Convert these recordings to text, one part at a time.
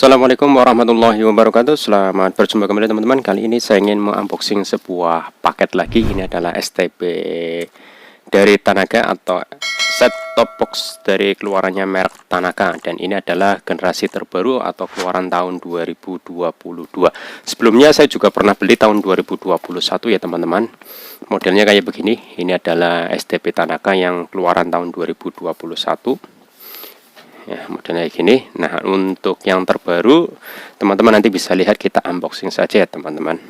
Assalamualaikum warahmatullahi wabarakatuh. Selamat berjumpa kembali teman-teman. Kali ini saya ingin mengunboxing sebuah paket lagi. Ini adalah STB dari Tanaka atau set top box dari keluarannya merek Tanaka, dan ini adalah generasi terbaru atau keluaran tahun 2022. Sebelumnya saya juga pernah beli tahun 2021 ya teman-teman. Modelnya kayak begini. Ini adalah STB Tanaka yang keluaran tahun 2021. Ya, modelnya kayak gini. Nah, untuk yang terbaru teman-teman nanti bisa lihat, kita unboxing saja ya teman-teman.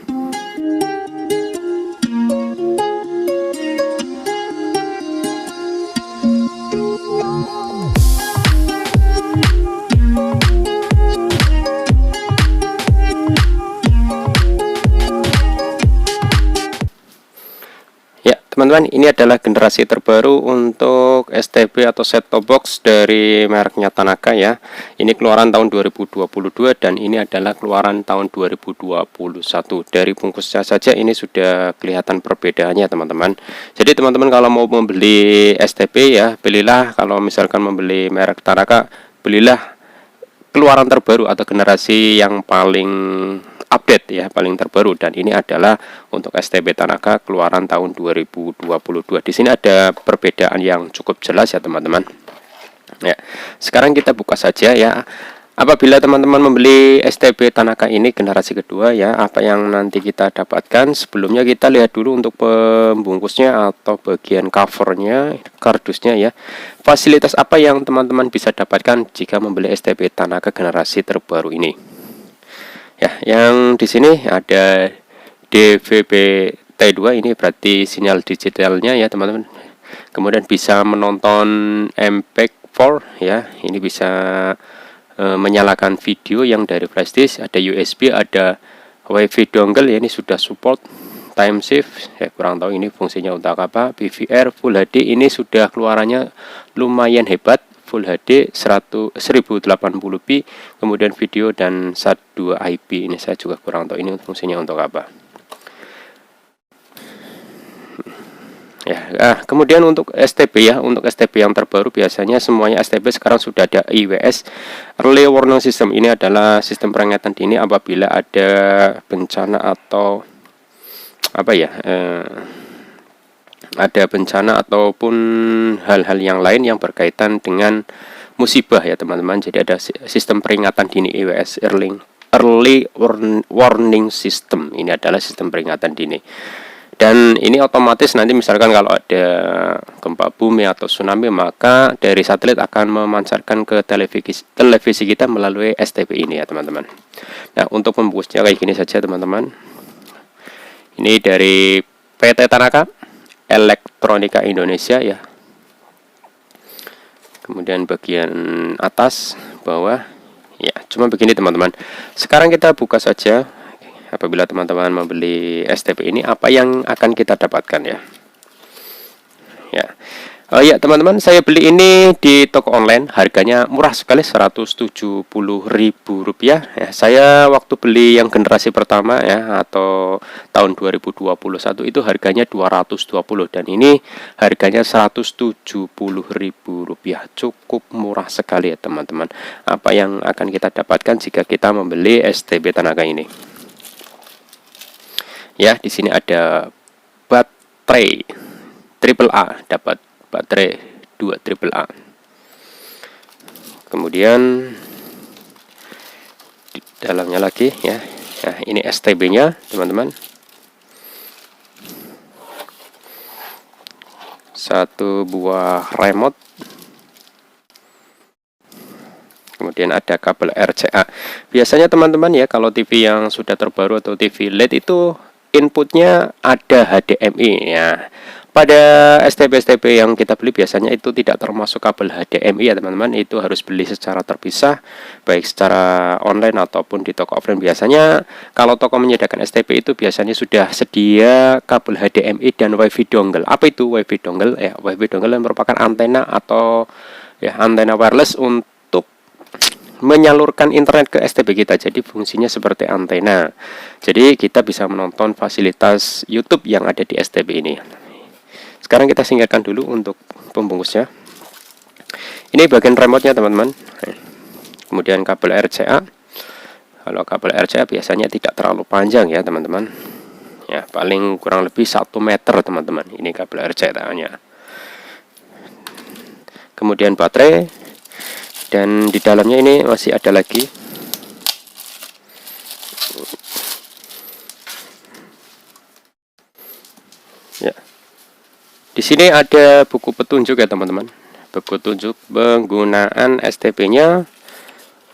Teman-teman, ini adalah generasi terbaru untuk STB atau set top box dari mereknya Tanaka ya. Ini keluaran tahun 2022 dan ini adalah keluaran tahun 2021. Dari bungkusnya saja ini sudah kelihatan perbedaannya teman-teman. Jadi teman-teman kalau mau membeli STB ya, belilah, kalau misalkan membeli merek Tanaka, belilah keluaran terbaru atau generasi yang paling update ya, paling terbaru. Dan ini adalah untuk STB Tanaka keluaran tahun 2022. Di sini ada perbedaan yang cukup jelas ya teman-teman. Ya, sekarang kita buka saja ya. Apabila teman-teman membeli STB Tanaka ini generasi kedua ya, apa yang nanti kita dapatkan? Sebelumnya kita lihat dulu untuk pembungkusnya atau bagian covernya, kardusnya ya. Fasilitas apa yang teman-teman bisa dapatkan jika membeli STB Tanaka generasi terbaru ini? Ya, yang di sini ada DVB-T2, ini berarti sinyal digitalnya ya teman-teman. Kemudian bisa menonton MP4 ya, ini bisa menyalakan video yang dari flash disk. Ada USB, ada WiFi dongle ya, ini sudah support time shift. Saya kurang tahu ini fungsinya untuk apa. PVR Full HD, ini sudah keluarannya lumayan hebat. Full HD 1080p, kemudian video dan SAT2 IP. Ini saya juga kurang tahu ini fungsinya untuk apa ya. Kemudian untuk STB ya, untuk STB yang terbaru biasanya semuanya STB sekarang sudah ada IWS, Early Warning System. Ini adalah sistem peringatan dini apabila ada bencana atau apa ya, ada bencana ataupun hal-hal yang lain yang berkaitan dengan musibah ya teman-teman. Jadi ada sistem peringatan dini IWS, Early Warning System. Ini adalah sistem peringatan dini, dan ini otomatis nanti misalkan kalau ada gempa bumi atau tsunami, maka dari satelit akan memancarkan ke televisi kita melalui STB ini ya teman-teman. Nah, untuk pembungkusnya kayak gini saja teman-teman. Ini dari PT Tanaka Elektronika Indonesia ya. Kemudian bagian atas, bawah ya, cuma begini teman-teman. Sekarang kita buka saja. Apabila teman-teman membeli STB ini, apa yang akan kita dapatkan ya. Ya. Oh ya teman-teman, saya beli ini di toko online, harganya murah sekali, Rp170.000 ya. Saya waktu beli yang generasi pertama ya, atau tahun 2021 itu harganya 220, dan ini harganya Rp170.000. Cukup murah sekali ya teman-teman. Apa yang akan kita dapatkan jika kita membeli STB Tanaka ini? Ya, di sini ada baterai AAA, dapat baterai 2 AAA. Kemudian di dalamnya lagi ya. Nah, ini STB-nya teman-teman. Satu buah remote. Kemudian ada kabel RCA. Biasanya teman-teman ya, kalau TV yang sudah terbaru atau TV LED itu inputnya ada HDMI ya. Pada STB yang kita beli biasanya itu tidak termasuk kabel HDMI ya teman-teman. Itu harus beli secara terpisah, baik secara online ataupun di toko offline. Biasanya kalau toko menyediakan STB itu biasanya sudah sedia kabel HDMI dan WiFi dongle. Apa itu WiFi dongle? Ya, WiFi dongle merupakan antena atau ya, antena wireless untuk menyalurkan internet ke STB kita. Jadi fungsinya seperti antena. Jadi kita bisa menonton fasilitas YouTube yang ada di STB ini. Sekarang kita singkirkan dulu untuk pembungkusnya. Ini bagian remote-nya teman-teman. Kemudian kabel RCA. Kalau kabel RCA biasanya tidak terlalu panjang ya teman-teman, ya paling kurang lebih 1 meter teman-teman, ini kabel RCA-nya. Kemudian baterai, dan di dalamnya ini masih ada lagi. Ya, di sini ada buku petunjuk ya teman-teman, buku petunjuk penggunaan STB-nya.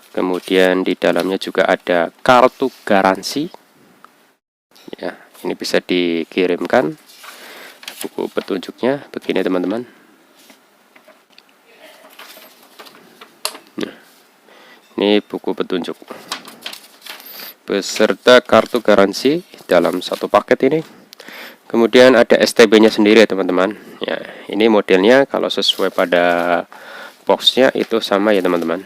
Kemudian di dalamnya juga ada kartu garansi. Ya, ini bisa dikirimkan buku petunjuknya begini teman-teman. Nah, ini buku petunjuk beserta kartu garansi dalam satu paket ini. Kemudian ada STB-nya sendiri ya teman-teman. Ya, ini modelnya kalau sesuai pada boxnya itu sama ya teman-teman.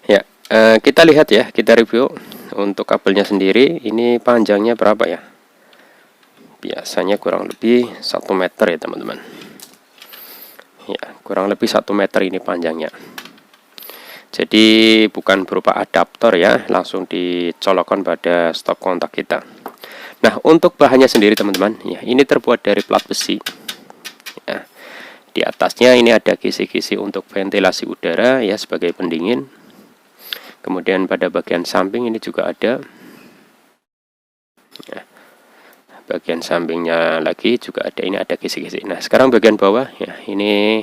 Ya, kita lihat ya, kita review untuk kabelnya sendiri. Ini panjangnya berapa ya? Biasanya kurang lebih 1 meter ya teman-teman. Ya, kurang lebih 1 meter ini panjangnya. Jadi bukan berupa adaptor ya, langsung dicolokkan pada stop kontak kita. Nah, untuk bahannya sendiri teman-teman, ya ini terbuat dari plat besi. Ya, di atasnya ini ada kisi-kisi untuk ventilasi udara ya sebagai pendingin. Kemudian pada bagian samping ini juga ada. Ya, bagian sampingnya lagi juga ada, ini ada kisi-kisi. Nah, sekarang bagian bawah ya, ini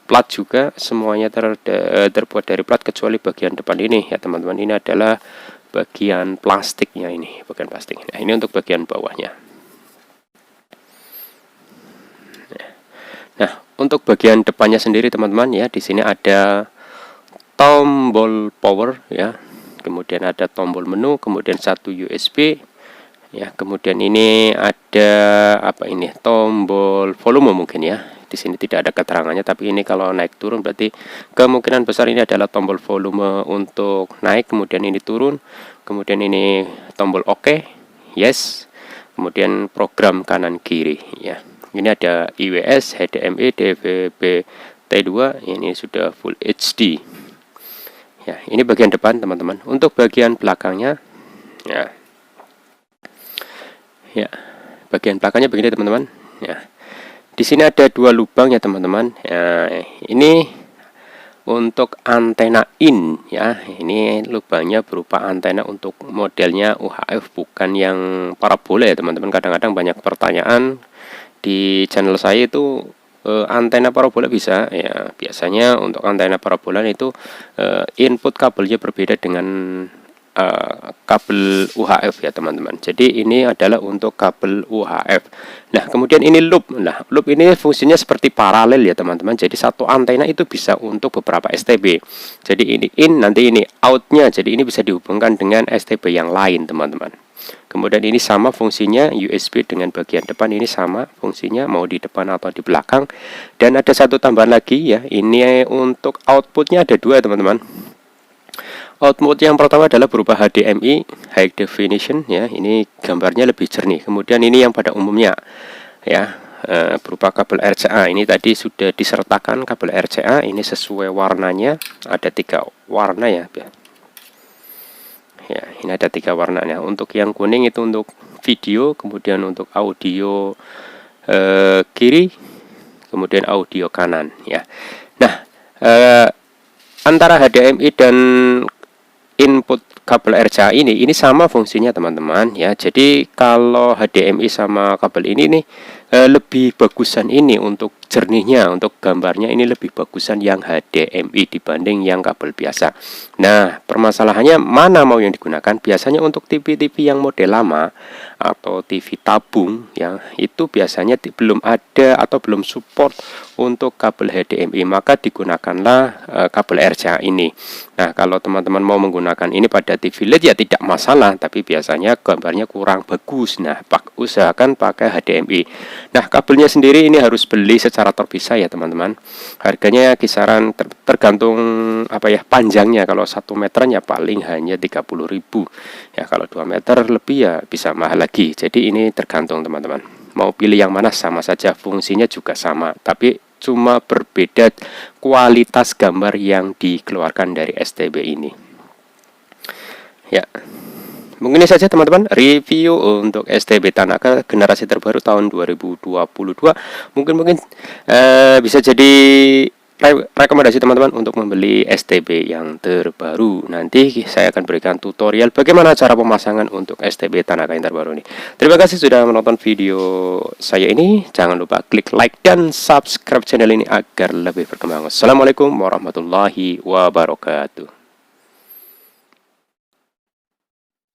plat juga, semuanya terbuat dari plat kecuali bagian depan ini ya teman-teman. Ini adalah bagian plastiknya, ini bagian plastik. Nah, ini untuk bagian bawahnya. Nah, untuk bagian depannya sendiri teman-teman ya, di sini ada tombol power ya, kemudian ada tombol menu, kemudian satu USB ya, kemudian ini ada apa ini, tombol volume mungkin ya. Di sini tidak ada keterangannya, tapi ini kalau naik turun berarti kemungkinan besar ini adalah tombol volume untuk naik, kemudian ini turun, kemudian ini tombol OK, yes, kemudian program kanan kiri ya. Ini ada IWS, HDMI, DVB-T2, ini sudah Full HD. Ya, ini bagian depan teman-teman. Untuk bagian belakangnya, ya, bagian belakangnya begini teman-teman. Ya. Di sini ada 2 lubang ya teman-teman. Ya, ini untuk antena in ya. Ini lubangnya berupa antena untuk modelnya UHF, bukan yang parabola ya teman-teman. Kadang-kadang banyak pertanyaan di channel saya itu, antena parabola bisa ya. Biasanya untuk antena parabola itu input kabelnya berbeda dengan kabel UHF ya teman-teman. Jadi ini adalah untuk kabel UHF. Nah, kemudian ini loop. Nah, loop ini fungsinya seperti paralel ya teman-teman. Jadi satu antena itu bisa untuk beberapa STB. Jadi ini in, nanti ini outnya. Jadi ini bisa dihubungkan dengan STB yang lain teman-teman. Kemudian ini sama fungsinya, USB dengan bagian depan ini sama fungsinya, mau di depan atau di belakang. Dan ada satu tambahan lagi ya, ini untuk outputnya ada 2 teman-teman. Output yang pertama adalah berupa HDMI, High Definition ya, ini gambarnya lebih jernih. Kemudian ini yang pada umumnya ya, berupa kabel RCA. Ini tadi sudah disertakan kabel RCA, ini sesuai warnanya, ada 3 warna ya. Ya, ini ada 3 warnanya. Untuk yang kuning itu untuk video, kemudian untuk audio kiri, kemudian audio kanan ya. Nah, antara HDMI dan input kabel RCA ini sama fungsinya teman-teman ya. Jadi kalau HDMI sama kabel ini nih lebih bagusan ini untuk jernihnya, untuk gambarnya ini lebih bagusan yang HDMI dibanding yang kabel biasa. Nah, permasalahannya mana mau yang digunakan? Biasanya untuk TV-TV yang model lama atau TV tabung ya, itu biasanya belum ada atau belum support untuk kabel HDMI, maka digunakanlah kabel RCA ini. Nah, kalau teman-teman mau menggunakan ini pada TV LED ya tidak masalah, tapi biasanya gambarnya kurang bagus. Nah, usahakan pakai HDMI. Nah, kabelnya sendiri ini harus beli secara terpisah ya teman-teman. Harganya kisaran tergantung apa ya, panjangnya. Kalau 1 meter ya paling hanya 30.000 ya, kalau 2 meter lebih ya bisa mahal lagi. Jadi ini tergantung teman-teman mau pilih yang mana, sama saja fungsinya juga sama, tapi cuma berbeda kualitas gambar yang dikeluarkan dari STB ini. Ya, mungkin ini saja teman-teman review untuk STB Tanaka generasi terbaru tahun 2022. Mungkin bisa jadi rekomendasi teman-teman untuk membeli STB yang terbaru. Nanti saya akan berikan tutorial bagaimana cara pemasangan untuk STB Tanaka yang terbaru ini. Terima kasih sudah menonton video saya ini. Jangan lupa klik like dan subscribe channel ini agar lebih berkembang. Assalamualaikum warahmatullahi wabarakatuh.